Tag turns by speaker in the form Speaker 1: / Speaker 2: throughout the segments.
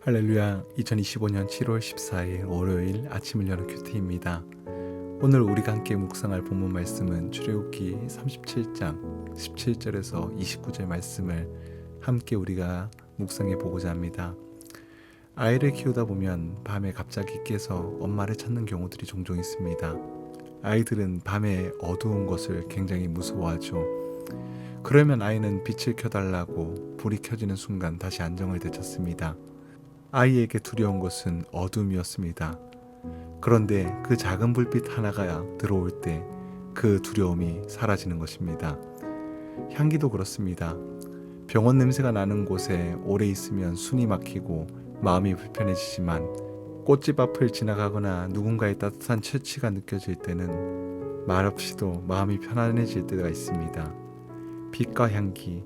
Speaker 1: 할렐루야. 2025년 7월 14일 월요일 아침을 여는 큐티입니다. 오늘 우리가 함께 묵상할 본문 말씀은 출애굽기 37장 17절에서 29절 말씀을 함께 우리가 묵상해 보고자 합니다. 아이를 키우다 보면 밤에 갑자기 깨서 엄마를 찾는 경우들이 종종 있습니다. 아이들은 밤에 어두운 것을 굉장히 무서워하죠. 그러면 아이는 빛을 켜달라고 불이 켜지는 순간 다시 안정을 되찾습니다. 아이에게 두려운 것은 어둠이었습니다. 그런데 그 작은 불빛 하나가 들어올 때 그 두려움이 사라지는 것입니다. 향기도 그렇습니다. 병원 냄새가 나는 곳에 오래 있으면 숨이 막히고 마음이 불편해지지만 꽃집 앞을 지나가거나 누군가의 따뜻한 터치가 느껴질 때는 말없이도 마음이 편안해질 때가 있습니다. 빛과 향기,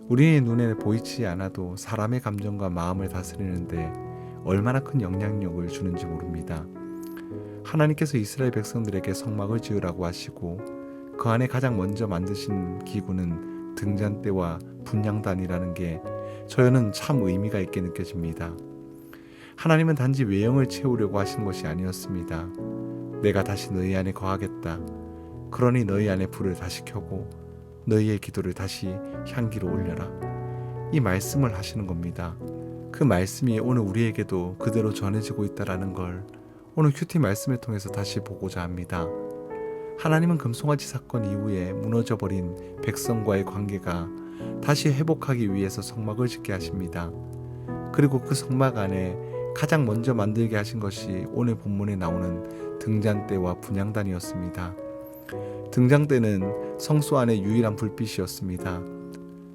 Speaker 1: 우리의 눈에 보이지 않아도 사람의 감정과 마음을 다스리는데 얼마나 큰 영향력을 주는지 모릅니다. 하나님께서 이스라엘 백성들에게 성막을 지으라고 하시고 그 안에 가장 먼저 만드신 기구는 등잔대와 분향단이라는 게 저는 참 의미가 있게 느껴집니다. 하나님은 단지 외형을 채우려고 하신 것이 아니었습니다. 내가 다시 너희 안에 거하겠다. 그러니 너희 안에 불을 다시 켜고 너희의 기도를 다시 향기로 올려라. 이 말씀을 하시는 겁니다. 그 말씀이 오늘 우리에게도 그대로 전해지고 있다는 걸 오늘 큐티 말씀을 통해서 다시 보고자 합니다. 하나님은 금송아지 사건 이후에 무너져버린 백성과의 관계가 다시 회복하기 위해서 성막을 짓게 하십니다. 그리고 그 성막 안에 가장 먼저 만들게 하신 것이 오늘 본문에 나오는 등잔대와 분향단이었습니다. 등잔대는 성소 안의 유일한 불빛이었습니다.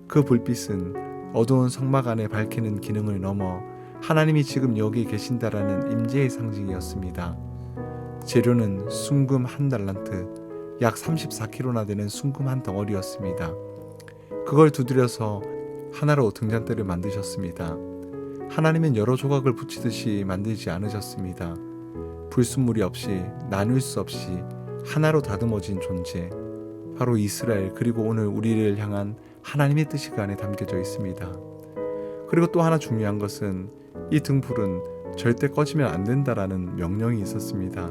Speaker 1: 그 불빛은 어두운 성막 안에 밝히는 기능을 넘어 하나님이 지금 여기 계신다라는 임재의 상징이었습니다. 재료는 순금 한 달란트, 약 34kg나 되는 순금 한 덩어리였습니다. 그걸 두드려서 하나로 등잔대를 만드셨습니다. 하나님은 여러 조각을 붙이듯이 만들지 않으셨습니다. 불순물이 없이 나눌 수 없이 하나로 다듬어진 존재, 바로 이스라엘 그리고 오늘 우리를 향한 하나님의 뜻이 그 안에 담겨져 있습니다. 그리고 또 하나 중요한 것은 이 등불은 절대 꺼지면 안 된다라는 명령이 있었습니다.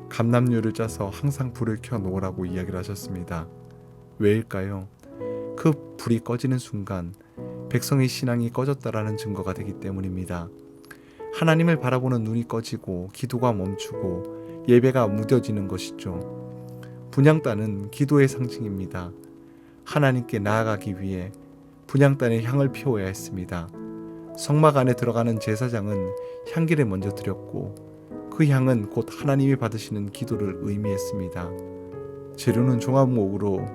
Speaker 1: 감람류를 짜서 항상 불을 켜 놓으라고 이야기를 하셨습니다. 왜일까요? 그 불이 꺼지는 순간 백성의 신앙이 꺼졌다라는 증거가 되기 때문입니다. 하나님을 바라보는 눈이 꺼지고 기도가 멈추고 예배가 무뎌지는 것이죠. 분향단은 기도의 상징입니다. 하나님께 나아가기 위해 분향단에 향을 피워야 했습니다. 성막 안에 들어가는 제사장은 향기를 먼저 드렸고 그 향은 곧 하나님이 받으시는 기도를 의미했습니다. 재료는 종합목으로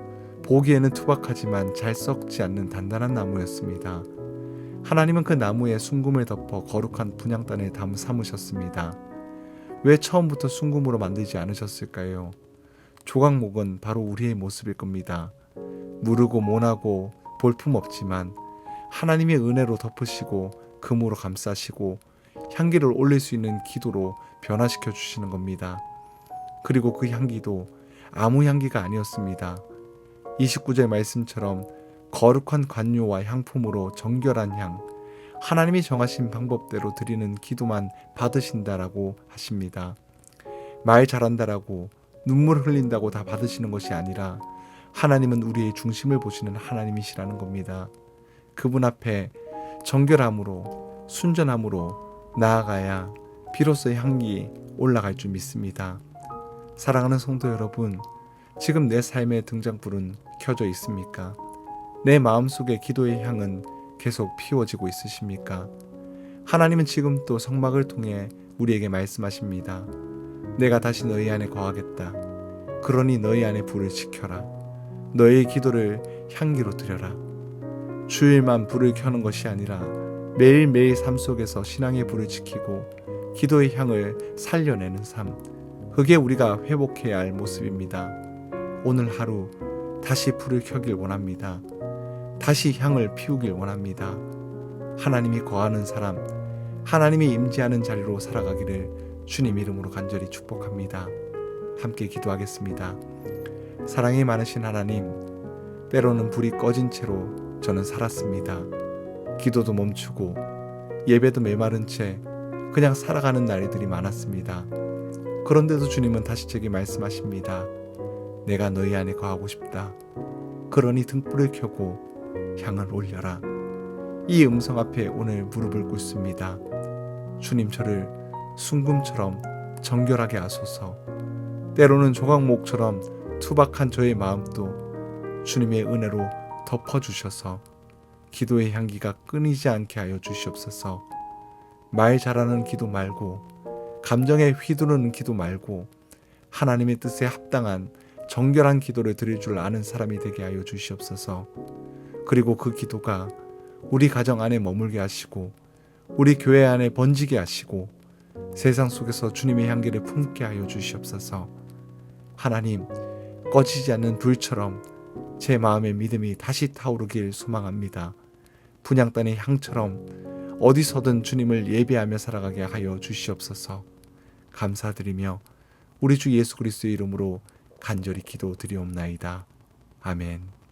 Speaker 1: 보기에는 투박하지만 잘 썩지 않는 단단한 나무였습니다. 하나님은 그 나무에 순금을 덮어 거룩한 분향단을 삼으셨습니다. 왜 처음부터 순금으로 만들지 않으셨을까요? 조각목은 바로 우리의 모습일 겁니다. 무르고 모나고 볼품없지만 하나님의 은혜로 덮으시고 금으로 감싸시고 향기를 올릴 수 있는 기도로 변화시켜 주시는 겁니다. 그리고 그 향기도 아무 향기가 아니었습니다. 29절 말씀처럼 거룩한 관료와 향품으로 정결한 향, 하나님이 정하신 방법대로 드리는 기도만 받으신다라고 하십니다. 말 잘한다라고 눈물 흘린다고 다 받으시는 것이 아니라 하나님은 우리의 중심을 보시는 하나님이시라는 겁니다. 그분 앞에 정결함으로 순전함으로 나아가야 비로소 향기 올라갈 줄 믿습니다. 사랑하는 성도 여러분, 지금 내 삶의 등잔불은 켜져 있습니까? 내 마음속의 기도의 향은 계속 피워지고 있으십니까? 하나님은 지금 또 성막을 통해 우리에게 말씀하십니다. 내가 다시 너희 안에 거하겠다. 그러니 너희 안에 불을 지켜라. 너의 기도를 향기로 드려라. 주일만 불을 켜는 것이 아니라 매일매일 삶 속에서 신앙의 불을 지키고 기도의 향을 살려내는 삶, 그게 우리가 회복해야 할 모습입니다. 오늘 하루 다시 불을 켜길 원합니다. 다시 향을 피우길 원합니다. 하나님이 거하는 사람, 하나님이 임재하는 자리로 살아가기를 주님 이름으로 간절히 축복합니다. 함께 기도하겠습니다. 사랑이 많으신 하나님, 때로는 불이 꺼진 채로 저는 살았습니다. 기도도 멈추고 예배도 메마른 채 그냥 살아가는 날들이 많았습니다. 그런데도 주님은 다시 제게 말씀하십니다. 내가 너희 안에 거하고 싶다. 그러니 등불을 켜고 향을 올려라. 이 음성 앞에 오늘 무릎을 꿇습니다. 주님, 저를 순금처럼 정결하게 하소서. 때로는 조각목처럼 투박한 저의 마음도 주님의 은혜로 덮어주셔서 기도의 향기가 끊이지 않게 하여 주시옵소서. 말 잘하는 기도 말고, 감정에 휘두르는 기도 말고, 하나님의 뜻에 합당한 정결한 기도를 드릴 줄 아는 사람이 되게 하여 주시옵소서. 그리고 그 기도가 우리 가정 안에 머물게 하시고, 우리 교회 안에 번지게 하시고, 세상 속에서 주님의 향기를 품게 하여 주시옵소서. 하나님, 꺼지지 않는 불처럼 제 마음의 믿음이 다시 타오르길 소망합니다. 분향단의 향처럼 어디서든 주님을 예배하며 살아가게 하여 주시옵소서. 감사드리며 우리 주 예수 그리스도의 이름으로 간절히 기도드리옵나이다. 아멘.